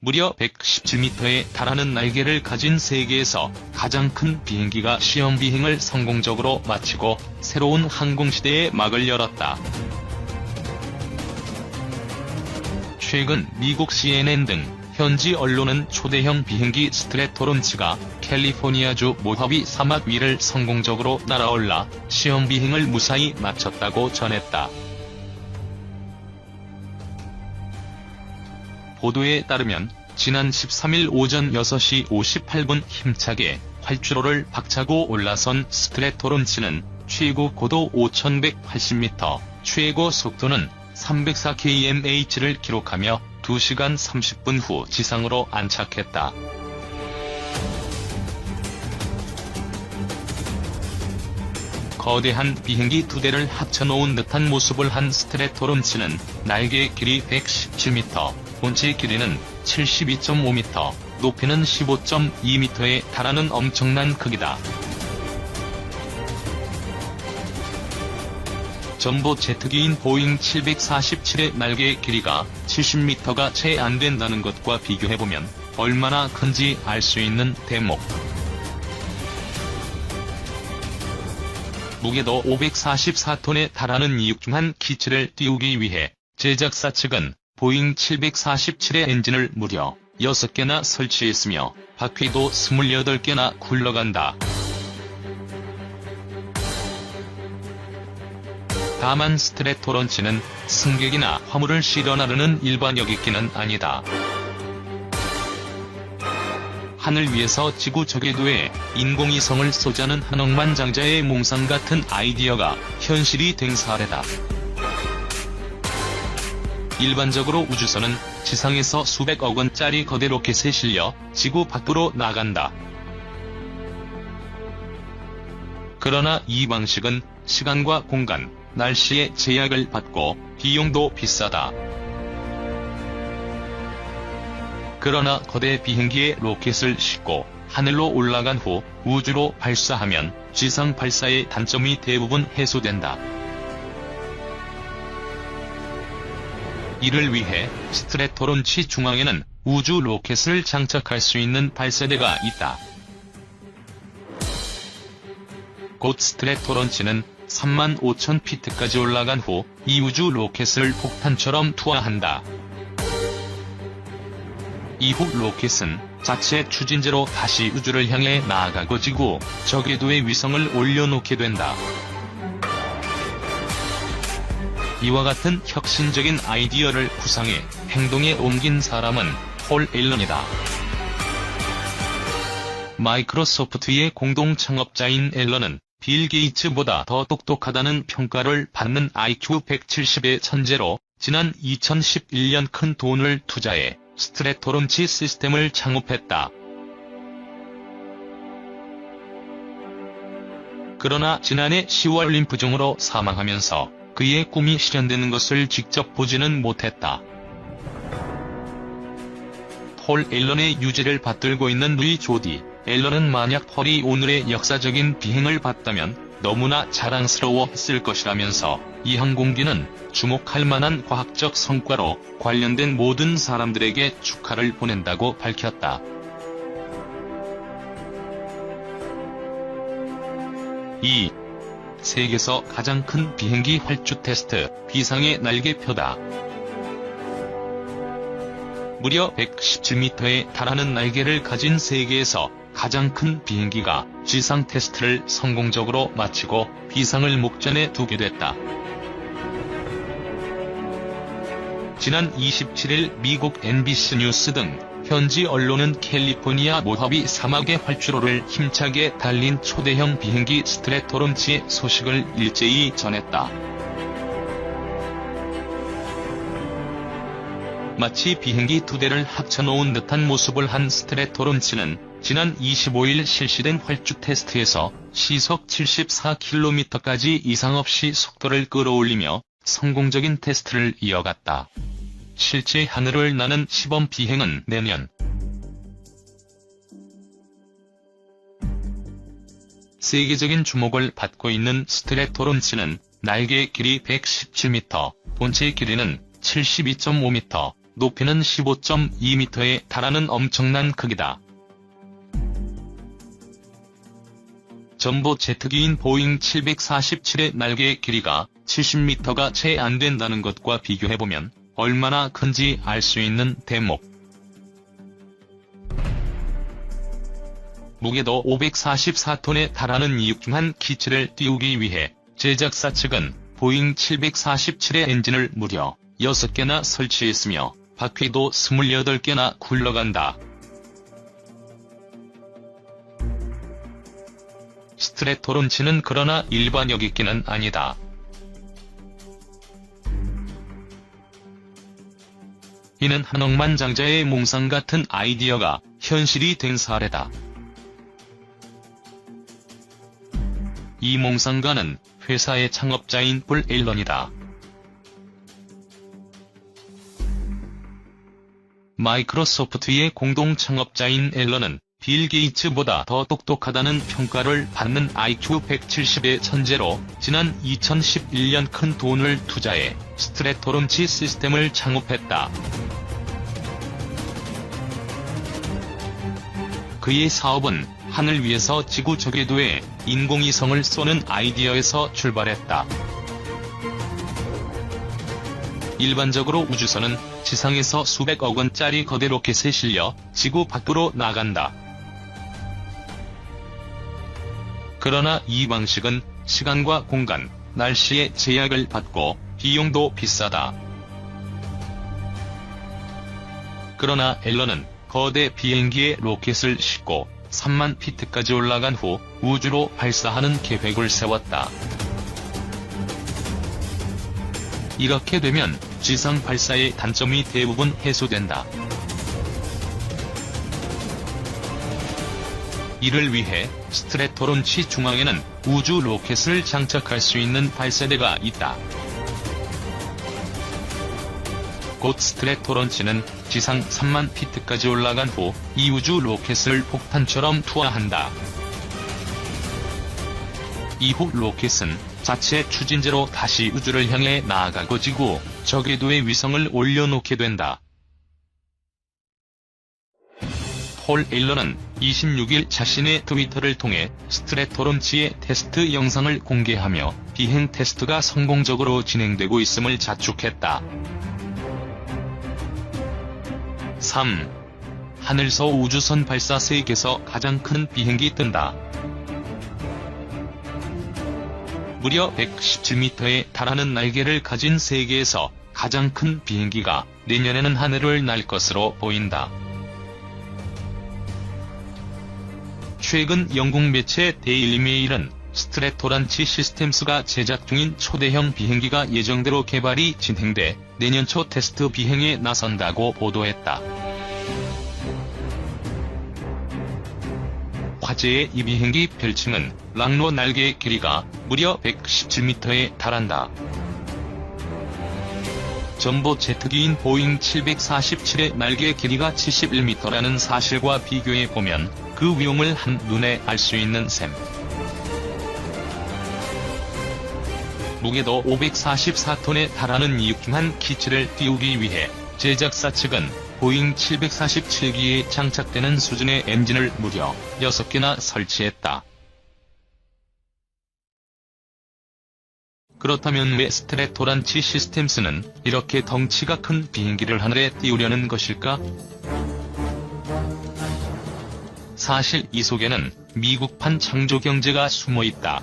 무려 117m에 달하는 날개를 가진 세계에서 가장 큰 비행기가 시험 비행을 성공적으로 마치고 새로운 항공시대의 막을 열었다. 최근 미국 CNN 등 현지 언론은 초대형 비행기 스트래토론치가 캘리포니아주 모하비 사막 위를 성공적으로 날아올라 시험 비행을 무사히 마쳤다고 전했다. 보도에 따르면 지난 13일 오전 6시 58분 힘차게 활주로를 박차고 올라선 스트래토론치는 최고 고도 5180m, 최고 속도는 304kmh를 기록하며 2시간 30분 후 지상으로 안착했다. 거대한 비행기 2대를 합쳐놓은 듯한 모습을 한 스트래토론치는 날개 길이 117m, 본체 길이는 72.5m, 높이는 15.2m에 달하는 엄청난 크기다. 전보 제트기인 보잉 747의 날개 길이가 70m가 채 안 된다는 것과 비교해보면 얼마나 큰지 알 수 있는 대목. 무게도 544톤에 달하는 이육중한 기체를 띄우기 위해 제작사 측은 보잉 747의 엔진을 무려 6개나 설치했으며 바퀴도 28개나 굴러간다. 다만 스트래토론치는 승객이나 화물을 실어 나르는 일반 여객기는 아니다. 하늘 위에서 지구 저궤도에 인공위성을 쏘자는 한 억만장자의 몽상 같은 아이디어가 현실이 된 사례다. 일반적으로 우주선은 지상에서 수백억 원짜리 거대 로켓에 실려 지구 밖으로 나간다. 그러나 이 방식은 시간과 공간, 날씨의 제약을 받고 비용도 비싸다. 그러나 거대 비행기에 로켓을 싣고 하늘로 올라간 후 우주로 발사하면 지상 발사의 단점이 대부분 해소된다. 이를 위해 스트래토론치 중앙에는 우주 로켓을 장착할 수 있는 발사대가 있다. 곧 스트래토론치는 35,000피트까지 올라간 후 이 우주 로켓을 폭탄처럼 투하한다. 이후 로켓은 자체 추진제로 다시 우주를 향해 나아가고 지구 저궤도에 위성을 올려놓게 된다. 이와 같은 혁신적인 아이디어를 구상해 행동에 옮긴 사람은 폴 앨런이다. 마이크로소프트의 공동 창업자인 앨런은 빌 게이츠보다 더 똑똑하다는 평가를 받는 IQ 170의 천재로 지난 2011년 큰 돈을 투자해 스트래토론치 시스템을 창업했다. 그러나 지난해 10월 림프종으로 사망하면서 그의 꿈이 실현되는 것을 직접 보지는 못했다. 폴 앨런의 유지를 받들고 있는 루이 조디 앨런은 만약 폴이 오늘의 역사적인 비행을 봤다면 너무나 자랑스러워했을 것이라면서 이 항공기는 주목할 만한 과학적 성과로 관련된 모든 사람들에게 축하를 보낸다고 밝혔다. 이 세계에서 가장 큰 비행기 활주 테스트, 비상의 날개표다. 무려 117m에 달하는 날개를 가진 세계에서 가장 큰 비행기가 지상 테스트를 성공적으로 마치고 비상을 목전에 두게 됐다. 지난 27일 미국 NBC 뉴스 등 현지 언론은 캘리포니아 모하비 사막의 활주로를 힘차게 달린 초대형 비행기 스트래토론치의 소식을 일제히 전했다. 마치 비행기 2대를 합쳐놓은 듯한 모습을 한 스트래토론치는 지난 25일 실시된 활주 테스트에서 시속 74km까지 이상 없이 속도를 끌어올리며 성공적인 테스트를 이어갔다. 실제 하늘을 나는 시범 비행은 내년 세계적인 주목을 받고 있는 스트래토론치는 날개 길이 117m, 본체 길이는 72.5m, 높이는 15.2m에 달하는 엄청난 크기다. 전보 제트기인 보잉 747의 날개 길이가 70m가 채 안 된다는 것과 비교해보면 얼마나 큰지 알 수 있는 대목. 무게도 544톤에 달하는 이 흉한 기체를 띄우기 위해 제작사 측은 보잉 747의 엔진을 무려 6개나 설치했으며 바퀴도 28개나 굴러간다. 스트래토론치는 그러나 일반 여객기는 아니다. 이는 한 억만장자의 몽상 같은 아이디어가 현실이 된 사례다. 이 몽상가는 회사의 창업자인 폴 앨런이다. 마이크로소프트의 공동 창업자인 앨런은 빌 게이츠보다 더 똑똑하다는 평가를 받는 IQ 170의 천재로 지난 2011년 큰 돈을 투자해 스트래토론치 시스템을 창업했다. 그의 사업은 하늘 위에서 지구 저궤도에 인공위성을 쏘는 아이디어에서 출발했다. 일반적으로 우주선은 지상에서 수백억 원짜리 거대 로켓에 실려 지구 밖으로 나간다. 그러나 이 방식은 시간과 공간, 날씨의 제약을 받고 비용도 비싸다. 그러나 앨런은 거대 비행기에 로켓을 싣고 3만 피트까지 올라간 후 우주로 발사하는 계획을 세웠다. 이렇게 되면 지상 발사의 단점이 대부분 해소된다. 이를 위해 스트래토론치 중앙에는 우주 로켓을 장착할 수 있는 발사대가 있다. 곧 스트래토론치는 지상 3만 피트까지 올라간 후 이 우주 로켓을 폭탄처럼 투하한다. 이후 로켓은 자체 추진제로 다시 우주를 향해 나아가고 지구 저궤도에 위성을 올려놓게 된다. 폴 앨런은 26일 자신의 트위터를 통해 스트래토론치의 테스트 영상을 공개하며 비행 테스트가 성공적으로 진행되고 있음을 자축했다. 3. 하늘서 우주선 발사 세계에서 가장 큰 비행기 뜬다. 무려 117m에 달하는 날개를 가진 세계에서 가장 큰 비행기가 내년에는 하늘을 날 것으로 보인다. 최근 영국 매체 데일리 메일은 스트래토란치 시스템스가 제작 중인 초대형 비행기가 예정대로 개발이 진행돼 내년 초 테스트 비행에 나선다고 보도했다. 화제의 이 비행기 별칭은 랑로 날개 길이가 무려 117m에 달한다. 전보 제트기인 보잉 747의 날개 길이가 71m라는 사실과 비교해보면 그 위험을 한눈에 알 수 있는 셈. 무게도 544톤에 달하는 이 흉한 기체를 띄우기 위해 제작사 측은 보잉 747기에 장착되는 수준의 엔진을 무려 6개나 설치했다. 그렇다면 왜 스트래토란치 시스템스는 이렇게 덩치가 큰 비행기를 하늘에 띄우려는 것일까? 사실 이 속에는 미국판 창조경제가 숨어있다.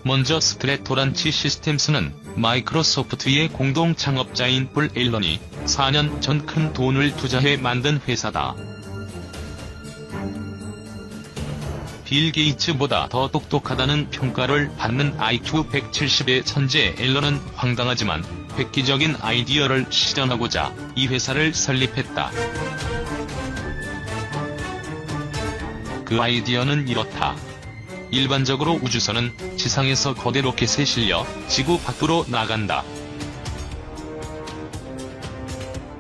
먼저 스트래토란치 시스템스는 마이크로소프트의 공동 창업자인 폴 앨런이 4년 전 큰 돈을 투자해 만든 회사다. 빌 게이츠보다 더 똑똑하다는 평가를 받는 IQ 170의 천재 앨런은 황당하지만 획기적인 아이디어를 실현하고자 이 회사를 설립했다. 그 아이디어는 이렇다. 일반적으로 우주선은 지상에서 거대 로켓에 실려 지구 밖으로 나간다.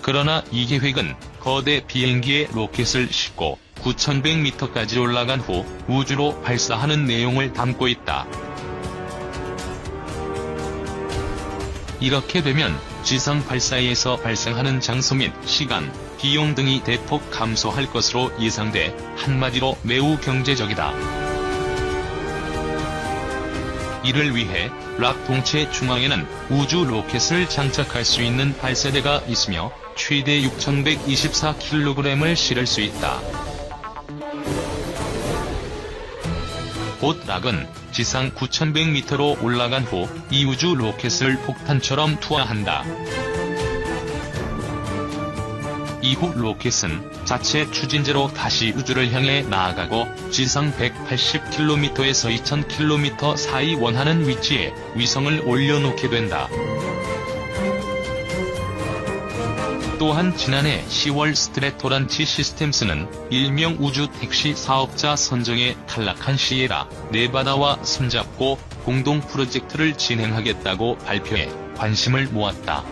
그러나 이 계획은 거대 비행기에 로켓을 싣고 9,100m까지 올라간 후 우주로 발사하는 내용을 담고 있다. 이렇게 되면 지상 발사에서 발생하는 장소 및 시간, 비용 등이 대폭 감소할 것으로 예상돼 한마디로 매우 경제적이다. 이를 위해 락 동체 중앙에는 우주 로켓을 장착할 수 있는 발사대가 있으며 최대 6,124kg을 실을 수 있다. 곧 락은 지상 9,100m로 올라간 후 이 우주 로켓을 폭탄처럼 투하한다. 이후 로켓은 자체 추진제로 다시 우주를 향해 나아가고 지상 180km에서 2000km 사이 원하는 위치에 위성을 올려놓게 된다. 또한 지난해 10월 스트래토란치 시스템스는 일명 우주 택시 사업자 선정에 탈락한 시에라 네바다와 손잡고 공동 프로젝트를 진행하겠다고 발표해 관심을 모았다.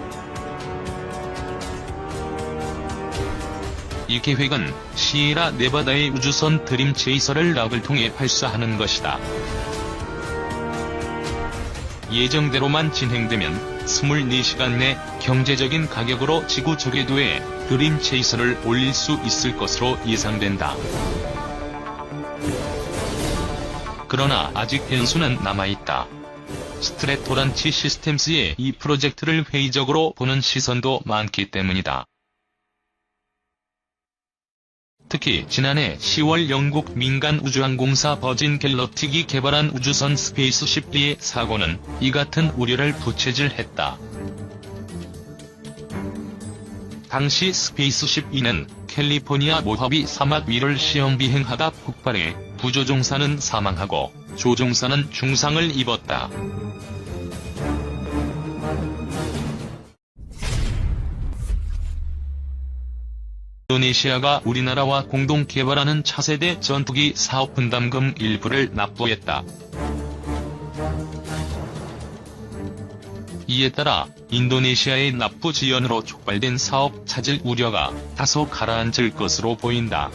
이 계획은 시에라 네바다의 우주선 드림 체이서를 락을 통해 발사하는 것이다. 예정대로만 진행되면 24시간 내 경제적인 가격으로 지구 저궤도에 드림 체이서를 올릴 수 있을 것으로 예상된다. 그러나 아직 변수는 남아있다. 스트래토란치 시스템스의 이 프로젝트를 회의적으로 보는 시선도 많기 때문이다. 특히 지난해 10월 영국 민간 우주항공사 버진 갤럭틱이 개발한 우주선 스페이스십 B의 사고는 이 같은 우려를 부채질했다. 당시 스페이스십 B는 캘리포니아 모하비 사막 위를 시험 비행하다 폭발해 부조종사는 사망하고 조종사는 중상을 입었다. 인도네시아가 우리나라와 공동 개발하는 차세대 전투기 사업 분담금 일부를 납부했다. 이에 따라 인도네시아의 납부 지연으로 촉발된 사업 차질 우려가 다소 가라앉을 것으로 보인다.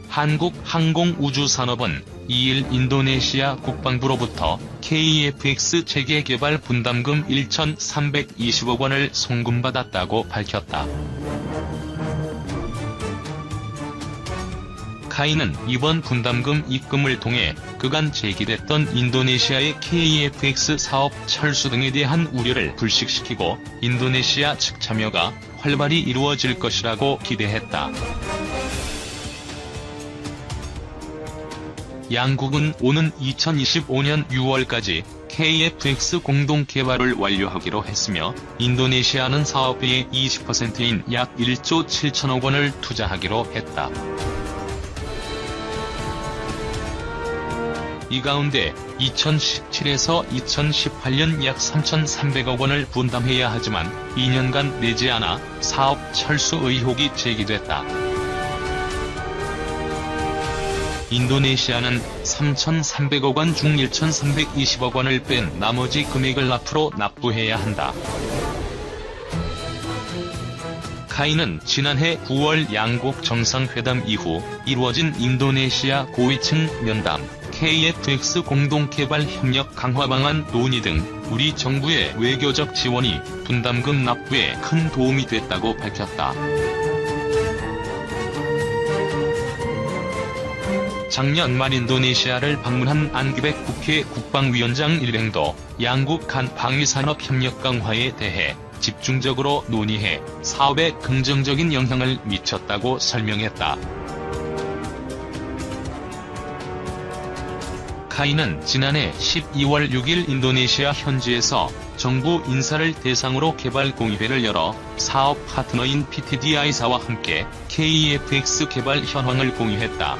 한국항공우주산업은 2일 인도네시아 국방부로부터 KF-X 체계 개발 분담금 1,320억 원을 송금받았다고 밝혔다. 카이는 이번 분담금 입금을 통해 그간 제기됐던 인도네시아의 KF-X 사업 철수 등에 대한 우려를 불식시키고 인도네시아 측 참여가 활발히 이루어질 것이라고 기대했다. 양국은 오는 2025년 6월까지 KF-X 공동 개발을 완료하기로 했으며 인도네시아는 사업비의 20%인 약 1조 7천억 원을 투자하기로 했다. 이 가운데 2017에서 2018년 약 3,300억 원을 분담해야 하지만 2년간 내지 않아 사업 철수 의혹이 제기됐다. 인도네시아는 3,300억 원 중 1,320억 원을 뺀 나머지 금액을 앞으로 납부해야 한다. 카이는 지난해 9월 양국 정상회담 이후 이루어진 인도네시아 고위층 면담, KF-X 공동개발 협력 강화 방안 논의 등 우리 정부의 외교적 지원이 분담금 납부에 큰 도움이 됐다고 밝혔다. 작년 말 인도네시아를 방문한 안기백 국회 국방위원장 일행도 양국 간 방위산업 협력 강화에 대해 집중적으로 논의해 사업에 긍정적인 영향을 미쳤다고 설명했다. 카이는 지난해 12월 6일 인도네시아 현지에서 정부 인사를 대상으로 개발 공의회를 열어 사업 파트너인 PTDI사와 함께 KF-X 개발 현황을 공유했다.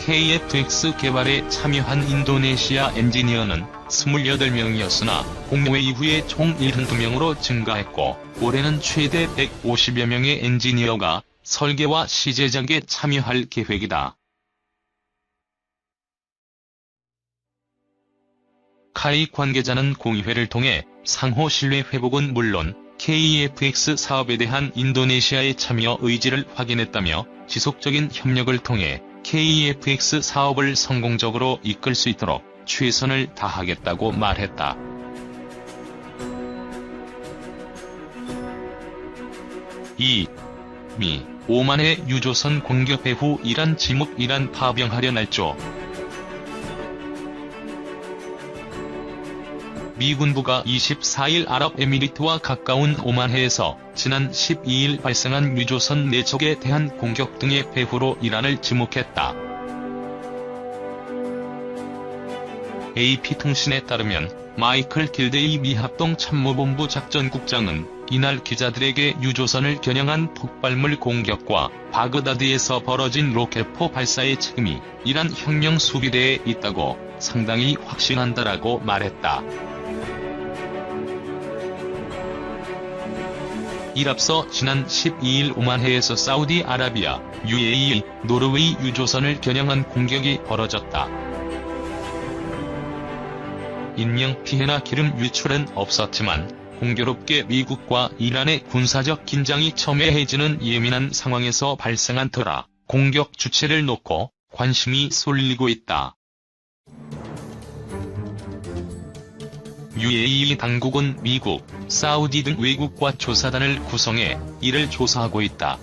KF-X 개발에 참여한 인도네시아 엔지니어는 28명이었으나 공모회 이후에 총 72명으로 증가했고 올해는 최대 150여 명의 엔지니어가 설계와 시제작에 참여할 계획이다. 카이 관계자는 공의회를 통해 상호 신뢰 회복은 물론 KF-X 사업에 대한 인도네시아의 참여 의지를 확인했다며 지속적인 협력을 통해 KFX 사업을 성공적으로 이끌 수 있도록 최선을 다하겠다고 말했다. 미 오만해 유조선 공격 배후 이란 지목 이란 파병하려 날조. 미 군부가 24일 아랍에미리트와 가까운 오만해에서 지난 12일 발생한 유조선 내적에 대한 공격 등의 배후로 이란을 지목했다. AP통신에 따르면 마이클 길데이 미 합동참모본부 작전국장은 이날 기자들에게 유조선을 겨냥한 폭발물 공격과 바그다드에서 벌어진 로켓포 발사의 책임이 이란 혁명수비대에 있다고 상당히 확신한다라고 말했다. 이랍서 지난 12일 오만해에서 사우디아라비아, UAE, 노르웨이 유조선을 겨냥한 공격이 벌어졌다. 인명 피해나 기름 유출은 없었지만 공교롭게 미국과 이란의 군사적 긴장이 첨예해지는 예민한 상황에서 발생한 터라 공격 주체를 놓고 관심이 쏠리고 있다. UAE 당국은 미국, 사우디 등 외국과 조사단을 구성해 이를 조사하고 있다.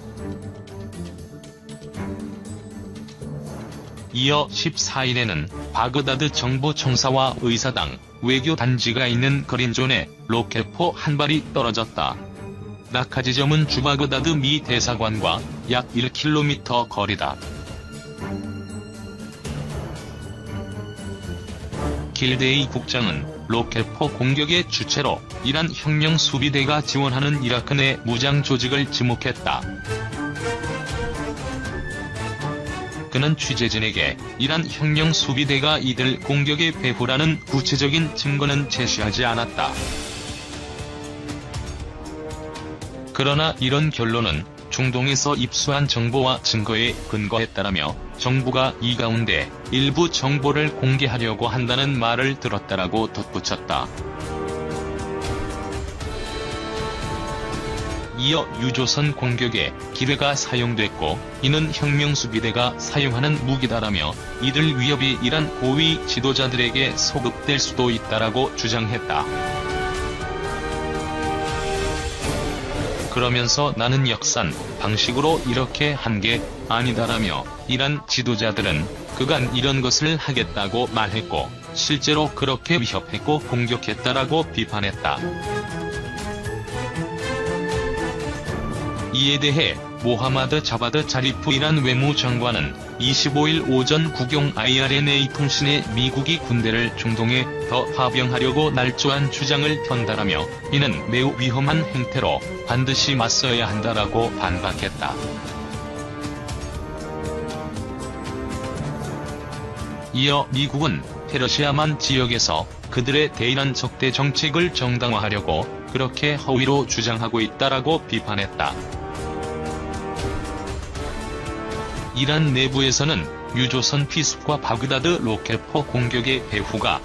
이어 14일에는 바그다드 정보청사와 의사당, 외교단지가 있는 그린존에 로켓포 한 발이 떨어졌다. 낙하 지점은 주바그다드 미 대사관과 약 1km 거리다. 길데이 국장은 로켓포 공격의 주체로 이란 혁명수비대가 지원하는 이라크 내 무장조직을 지목했다. 그는 취재진에게 이란 혁명수비대가 이들 공격의 배후라는 구체적인 증거는 제시하지 않았다. 그러나 이런 결론은 중동에서 입수한 정보와 증거에 근거했다라며 정부가 이 가운데 일부 정보를 공개하려고 한다는 말을 들었다라고 덧붙였다. 이어 유조선 공격에 기뢰가 사용됐고 이는 혁명수비대가 사용하는 무기다라며 이들 위협이 이란 고위 지도자들에게 소급될 수도 있다라고 주장했다. 그러면서 나는 역산 방식으로 이렇게 한 게 아니다라며 이란 지도자들은 그간 이런 것을 하겠다고 말했고 실제로 그렇게 위협했고 공격했다라고 비판했다. 이에 대해 모하마드 자바드 자리프 이란 외무장관은 25일 오전 국영 IRNA 통신에 미국이 군대를 중동에 더 파병하려고 날조한 주장을 편달하며 이는 매우 위험한 행태로 반드시 맞서야 한다라고 반박했다. 이어 미국은 페르시아만 지역에서 그들의 대이란 적대 정책을 정당화하려고 그렇게 허위로 주장하고 있다라고 비판했다. 이란 내부에서는 유조선 피습과 바그다드 로켓포 공격의 배후가